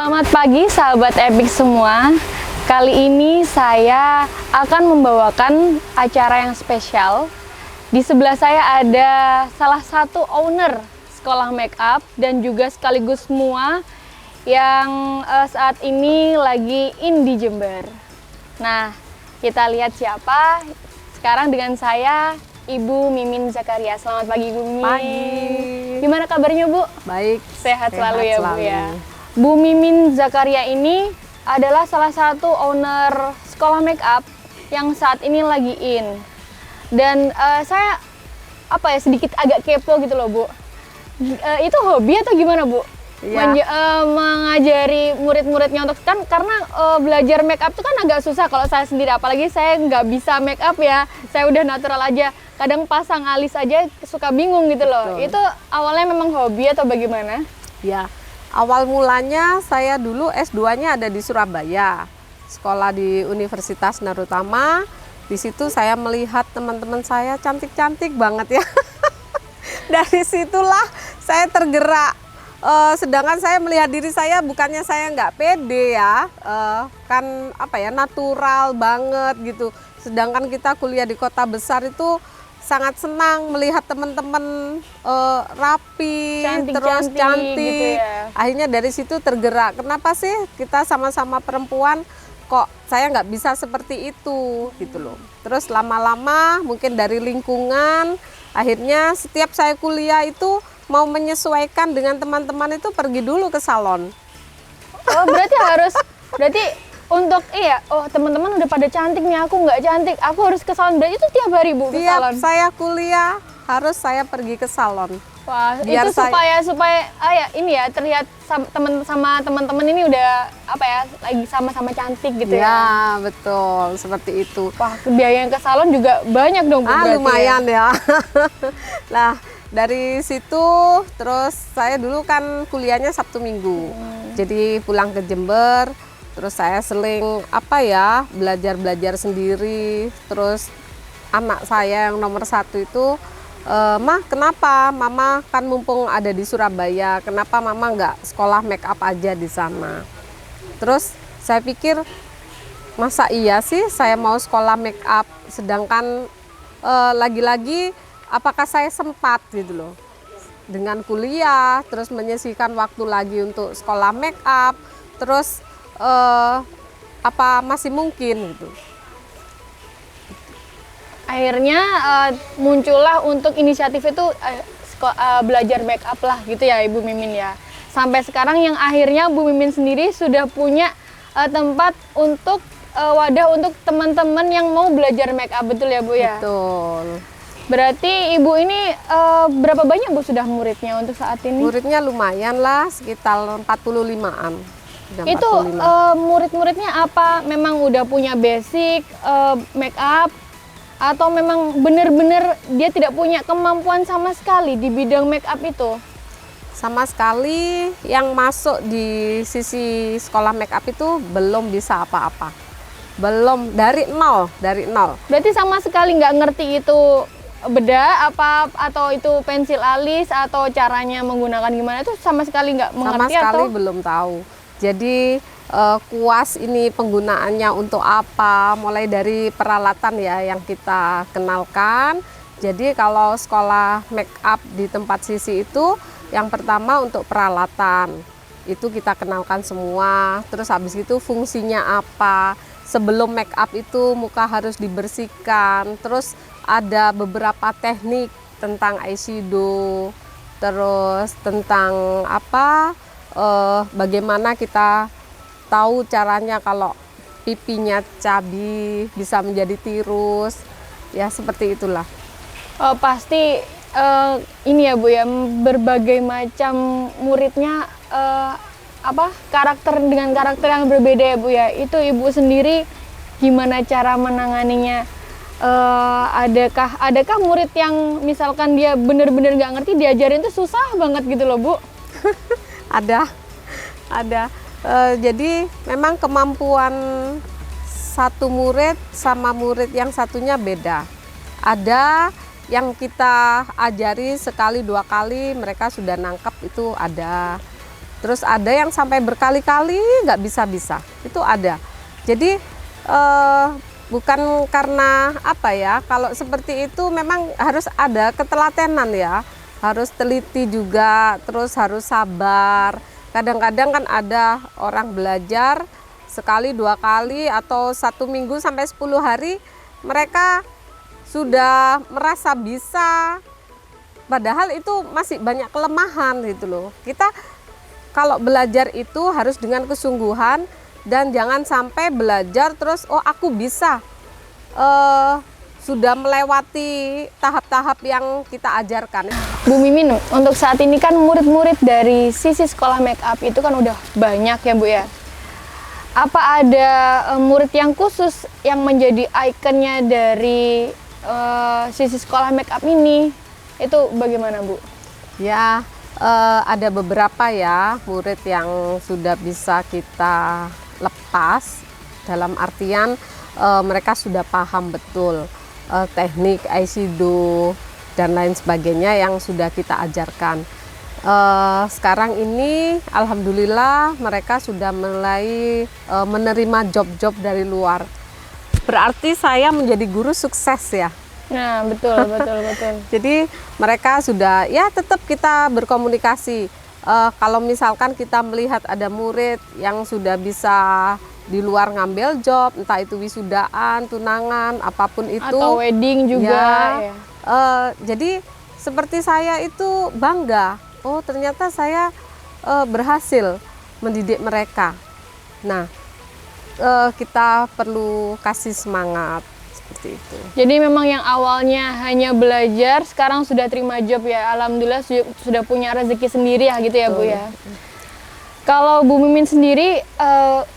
Selamat pagi sahabat Epic semua. Kali ini saya akan membawakan acara yang spesial. Di sebelah saya ada salah satu owner sekolah make up dan juga sekaligus semua yang saat ini lagi in di Jember. Nah, kita lihat siapa. Sekarang dengan saya Ibu Mimin Zakaria. Selamat pagi Ibu Mimin. Pagi. Gimana kabarnya Bu? Baik. Sehat selalu ya selalu. Bu ya. Bu Mimin Zakaria ini adalah salah satu owner sekolah make up yang saat ini lagi in. Dan saya sedikit agak kepo gitu loh Bu. Itu hobi atau gimana Bu? Iya. Mengajari murid-muridnya untuk karena belajar make up itu kan agak susah kalau saya sendiri, apalagi saya nggak bisa make up ya, saya udah natural aja, kadang pasang alis aja suka bingung gitu loh. Betul. Itu awalnya memang hobi atau bagaimana? Ya, awal mulanya saya dulu S2-nya ada di Surabaya, sekolah di Universitas Narutama. Di situ saya melihat teman-teman saya cantik-cantik banget ya. Dari situlah saya tergerak. Sedangkan saya melihat diri saya, bukannya saya nggak pede ya, kan natural banget gitu. Sedangkan kita kuliah di kota besar itu sangat senang melihat teman-teman rapi, terus cantik. Gitu ya. Akhirnya dari situ tergerak. Kenapa sih kita sama-sama perempuan kok saya nggak bisa seperti itu gitu loh. Terus lama-lama mungkin dari lingkungan, akhirnya setiap saya kuliah itu mau menyesuaikan dengan teman-teman itu pergi dulu ke salon. Oh berarti untuk teman-teman udah pada cantik nih, aku nggak cantik, aku harus ke salon. Berarti itu tiap hari Bu ke salon? Tiap saya kuliah harus saya pergi ke salon. Wah, Biar itu supaya terlihat sama teman-teman ini udah lagi sama-sama cantik gitu ya. Ya betul, seperti itu. Wah, biaya yang ke salon juga banyak dong Bu berarti Lumayan ya. Nah, dari situ terus saya dulu kan kuliahnya Sabtu Minggu. Jadi pulang ke Jember, terus saya seling belajar sendiri. Terus anak saya yang nomor 1 itu, "Mah, kenapa Mama kan mumpung ada di Surabaya, kenapa Mama nggak sekolah make up aja di sana?" Terus saya pikir, masa iya sih saya mau sekolah make up, sedangkan lagi-lagi apakah saya sempat gitu loh dengan kuliah, terus menyisihkan waktu lagi untuk sekolah make up, terus apa masih mungkin gitu. Akhirnya muncullah untuk inisiatif itu belajar make up lah gitu ya Ibu Mimin ya. Sampai sekarang yang akhirnya Bu Mimin sendiri sudah punya tempat untuk wadah untuk teman-teman yang mau belajar make up, betul ya Bu ya? Betul. Berarti Ibu ini berapa banyak Bu sudah muridnya untuk saat ini? Muridnya lumayan lah, sekitar 45-an. Itu murid-muridnya apa? Memang udah punya basic make up atau memang benar-benar dia tidak punya kemampuan sama sekali di bidang make up itu? Sama sekali yang masuk di sisi sekolah make up itu belum bisa apa-apa. Belum, dari nol. Berarti sama sekali nggak ngerti itu bedah atau itu pensil alis atau caranya menggunakan gimana, itu sama sekali nggak mengerti? Sama sekali belum tahu. Jadi kuas ini penggunaannya untuk apa, mulai dari peralatan ya yang kita kenalkan. Jadi kalau sekolah make up di tempat Sisi itu yang pertama untuk peralatan itu kita kenalkan semua, terus habis itu fungsinya apa. Sebelum make up itu muka harus dibersihkan, terus ada beberapa teknik tentang eyeshadow, terus tentang bagaimana kita tahu caranya kalau pipinya cabi bisa menjadi tirus, ya seperti itulah. Pasti ini ya Bu ya, berbagai macam muridnya karakter yang berbeda ya Bu ya. Itu Ibu sendiri gimana cara menanganinya? Adakah murid yang misalkan dia benar-benar nggak ngerti, diajarin tuh susah banget gitu loh Bu? Ada. Jadi memang kemampuan satu murid sama murid yang satunya beda. Ada yang kita ajari sekali 2 kali mereka sudah nangkep, itu ada. Terus ada yang sampai berkali-kali nggak bisa-bisa, itu ada. Jadi bukan karena apa ya, kalau seperti itu memang harus ada ketelatenan ya, harus teliti juga, terus harus sabar. Kadang-kadang kan ada orang belajar sekali, 2 kali, atau 1 minggu sampai 10 hari, mereka sudah merasa bisa, padahal itu masih banyak kelemahan gitu loh. Kita kalau belajar itu harus dengan kesungguhan, dan jangan sampai belajar terus oh aku bisa, sudah melewati tahap-tahap yang kita ajarkan. Bu Mimin, untuk saat ini kan murid-murid dari sisi sekolah make up itu kan udah banyak ya Bu ya. Apa ada murid yang khusus yang menjadi ikonnya dari sisi sekolah make up ini? Itu bagaimana Bu? Ya, ada beberapa ya murid yang sudah bisa kita lepas, dalam artian mereka sudah paham betul teknik eyeshadow dan lain sebagainya yang sudah kita ajarkan. Sekarang ini alhamdulillah mereka sudah mulai menerima job-job dari luar. Berarti saya menjadi guru sukses ya. Nah, betul. Jadi mereka sudah, ya tetap kita berkomunikasi. Kalau misalkan kita melihat ada murid yang sudah bisa di luar ngambil job, entah itu wisudaan, tunangan, apapun itu. Atau wedding juga. Ya. Jadi seperti saya itu bangga. Oh ternyata saya berhasil mendidik mereka. Nah, kita perlu kasih semangat. Seperti itu. Jadi memang yang awalnya hanya belajar, sekarang sudah terima job ya. Alhamdulillah sudah punya rezeki sendiri ya gitu ya Bu ya. Kalau Bu Mimin sendiri,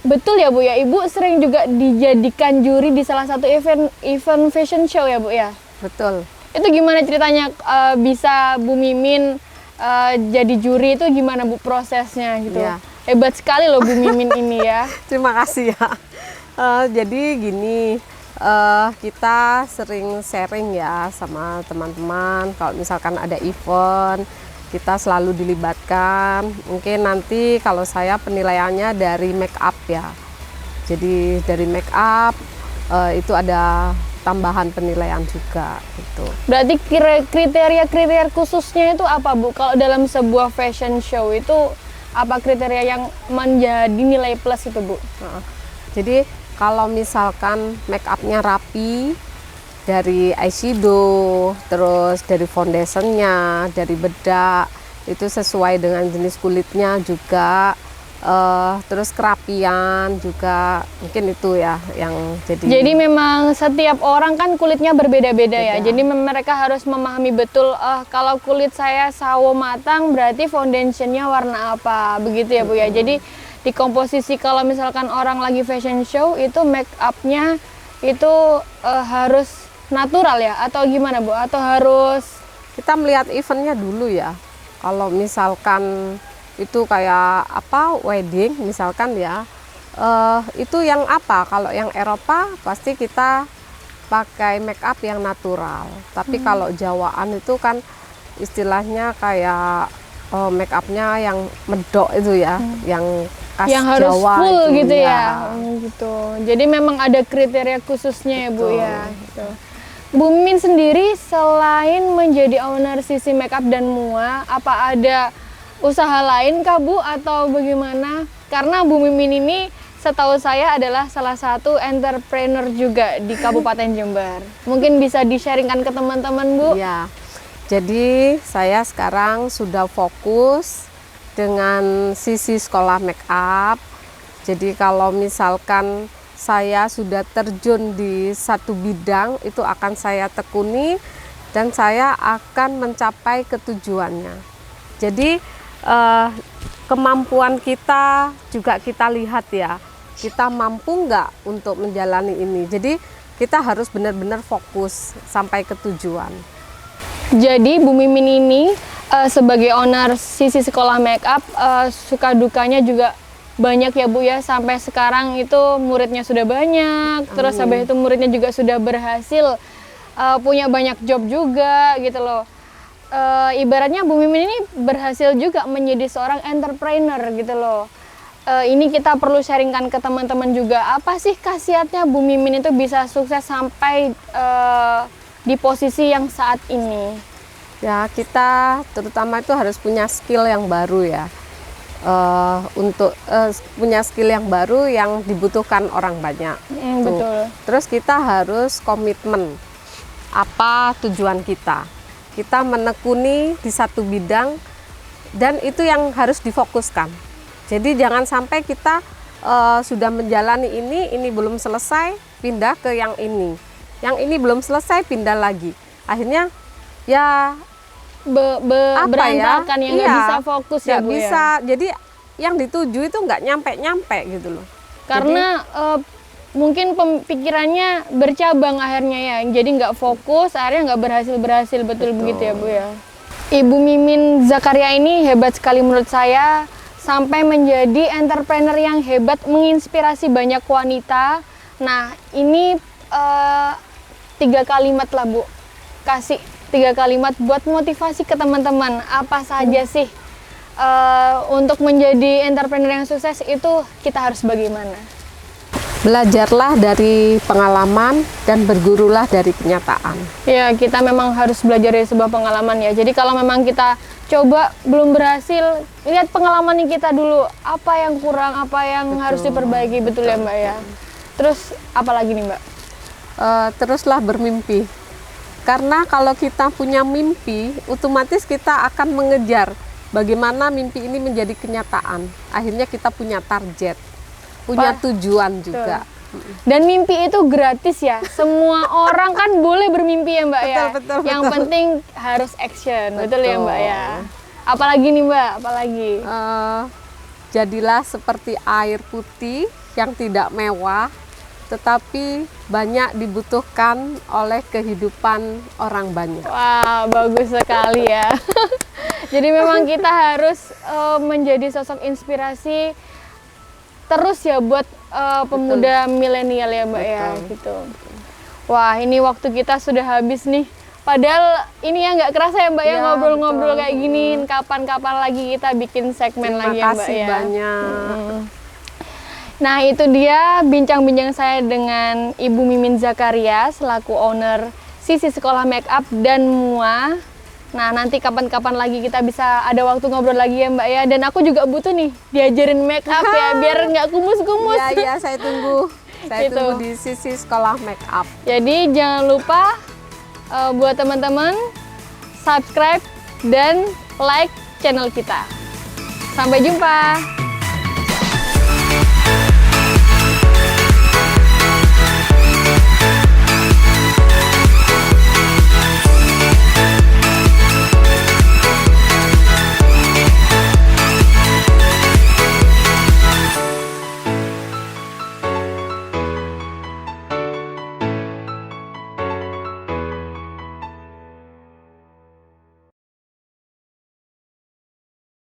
betul ya Bu ya, Ibu sering juga dijadikan juri di salah satu event fashion show ya Bu ya? Betul. Itu gimana ceritanya bisa Bu Mimin jadi juri, itu gimana Bu prosesnya gitu? Ya. Hebat sekali loh Bu Mimin ini ya. Terima kasih ya. Jadi gini, kita sering sharing ya sama teman-teman. Kalau misalkan ada event, kita selalu dilibatkan. Mungkin nanti kalau saya penilaiannya dari make up ya. Jadi dari make up itu ada tambahan penilaian juga gitu. Berarti kriteria khususnya itu apa Bu? Kalau dalam sebuah fashion show itu apa kriteria yang menjadi nilai plus itu Bu? Jadi kalau misalkan make upnya rapi, dari eyeshadow, terus dari foundationnya, dari bedak, itu sesuai dengan jenis kulitnya juga, terus kerapian juga, mungkin itu ya yang jadi. Jadi memang setiap orang kan kulitnya berbeda-beda ya. Jadi mereka harus memahami betul, kalau kulit saya sawo matang berarti foundationnya warna apa, begitu ya Bu ya. Jadi di komposisi kalau misalkan orang lagi fashion show itu make upnya itu harus natural ya atau gimana Bu? Atau harus kita melihat eventnya dulu ya. Kalau misalkan itu kayak apa wedding misalkan ya, itu yang apa? Kalau yang Eropa pasti kita pakai make up yang natural. Tapi kalau Jawaan itu kan istilahnya kayak make upnya yang medok itu ya, yang khas yang harus Jawa full itu, gitu ya. ya. Gitu. Jadi memang ada kriteria khususnya ya Bu ya. Gitu. Bu Mimin sendiri selain menjadi owner sisi makeup dan MUA, apa ada usaha lain kah Bu atau bagaimana? Karena Bu Mimin ini setahu saya adalah salah satu entrepreneur juga di Kabupaten Jember. Mungkin bisa di-sharingkan ke teman-teman Bu? Ya. Jadi saya sekarang sudah fokus dengan sisi sekolah make up. Jadi kalau misalkan saya sudah terjun di satu bidang, itu akan saya tekuni dan saya akan mencapai ketujuannya. Jadi kemampuan kita juga kita lihat ya, kita mampu nggak untuk menjalani ini. Jadi kita harus benar-benar fokus sampai ke tujuan. Jadi Bu Mimin ini sebagai owner sisi sekolah make up, suka dukanya juga banyak ya Bu ya. Sampai sekarang itu muridnya sudah banyak. Terus habis itu muridnya juga sudah berhasil punya banyak job juga gitu loh. ibaratnya Bu Mimin ini berhasil juga menjadi seorang entrepreneur gitu loh. Ini kita perlu sharingkan ke teman-teman juga, apa sih khasiatnya Bu Mimin itu bisa sukses sampai di posisi yang saat ini? Ya, kita terutama itu harus punya skill yang baru ya. Untuk punya skill yang baru yang dibutuhkan orang banyak. Tuh. Betul. Terus kita harus komitmen. Apa tujuan kita? Kita menekuni di satu bidang dan itu yang harus difokuskan. Jadi jangan sampai kita sudah menjalani ini belum selesai, pindah ke yang ini. Yang ini belum selesai, pindah lagi. Akhirnya ya berantakan yang nggak bisa fokus ya Bu bisa. ya. Jadi yang dituju itu nggak nyampe gitu loh. Karena mungkin pikirannya bercabang akhirnya ya, jadi nggak fokus, akhirnya nggak berhasil betul begitu ya Bu ya. Ibu Mimin Zakaria ini hebat sekali menurut saya, sampai menjadi entrepreneur yang hebat, menginspirasi banyak wanita. Nah ini 3 kalimat lah Bu, kasih 3 kalimat buat motivasi ke teman-teman. Apa saja sih untuk menjadi entrepreneur yang sukses itu kita harus bagaimana? Belajarlah dari pengalaman dan bergurulah dari kenyataan. Ya, kita memang harus belajar dari sebuah pengalaman ya. Jadi kalau memang kita coba belum berhasil, lihat pengalaman kita dulu, apa yang kurang, apa yang harus diperbaiki, betul ya Mbak ya. Terus apa lagi nih Mbak? Teruslah bermimpi. Karena kalau kita punya mimpi, otomatis kita akan mengejar bagaimana mimpi ini menjadi kenyataan. Akhirnya kita punya target, punya tujuan juga. Dan mimpi itu gratis ya. Semua orang kan boleh bermimpi ya Mbak ya. Betul, yang betul. penting harus action, betul ya Mbak ya. Apalagi nih Mbak, apalagi? Jadilah seperti air putih yang tidak mewah, tetapi banyak dibutuhkan oleh kehidupan orang banyak. Wah, bagus sekali ya. Jadi memang kita harus menjadi sosok inspirasi terus ya buat pemuda milenial ya Mbak ya gitu. Wah, ini waktu kita sudah habis nih. Padahal ini ya nggak kerasa ya Mbak ya, ngobrol-ngobrol kayak gini. Kapan-kapan lagi kita bikin segmen lagi ya Mbak ya. Terima kasih banyak. Nah itu dia bincang-bincang saya dengan Ibu Mimin Zakaria selaku owner Sisi Sekolah Makeup dan MUA. Nah nanti kapan-kapan lagi kita bisa ada waktu ngobrol lagi ya Mbak ya. Dan aku juga butuh nih diajarin makeup ya biar nggak kumus-kumus. Iya, saya tunggu. Saya Gitu. tunggu di Sisi Sekolah Makeup. Jadi jangan lupa buat teman-teman subscribe dan like channel kita. Sampai jumpa.